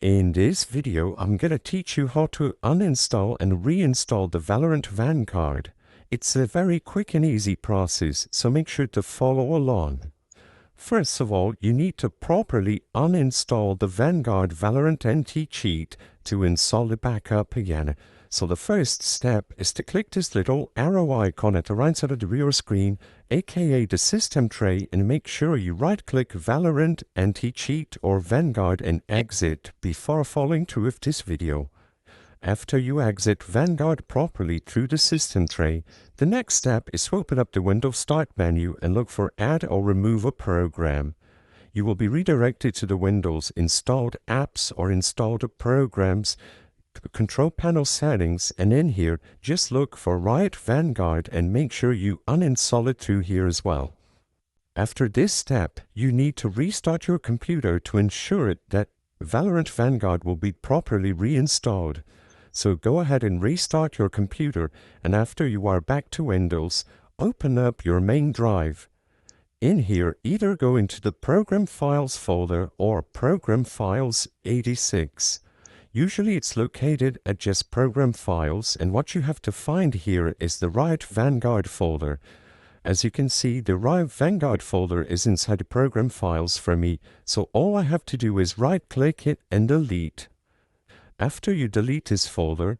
In this video, I'm gonna teach you how to uninstall and reinstall the Valorant Vanguard. It's a very quick and easy process, so make sure to follow along. First of all, you need to properly uninstall the Vanguard Valorant anti-cheat to install it back up again. So the first step is to click this little arrow icon at the right side of the rear screen, aka the system tray, and make sure you right-click Valorant anti-cheat or Vanguard and exit before following through with this video. After you exit Vanguard properly through the system tray, the next step is to open up the Windows Start menu and look for Add or Remove a Program. You will be redirected to the Windows Installed Apps or Installed Programs control panel settings, and in here just look for Riot Vanguard and make sure you uninstall it through here as well. After this step, you need to restart your computer to ensure that Valorant Vanguard will be properly reinstalled. So go ahead and restart your computer, and after you are back to Windows, open up your main drive. In here, either go into the Program Files folder or Program Files 86. Usually it's located at just Program Files, and what you have to find here is the Riot Vanguard folder. As you can see, the Riot Vanguard folder is inside the Program Files for me, so all I have to do is right-click it and delete. After you delete this folder,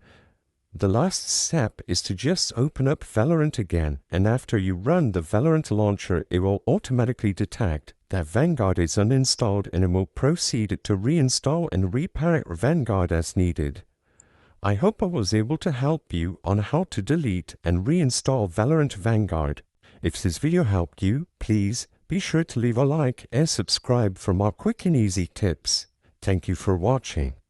the last step is to just open up Valorant again, and after you run the Valorant launcher, it will automatically detect that Vanguard is uninstalled and it will proceed to reinstall and repair Vanguard as needed. I hope I was able to help you on how to delete and reinstall Valorant Vanguard. If this video helped you, please be sure to leave a like and subscribe for more quick and easy tips. Thank you for watching.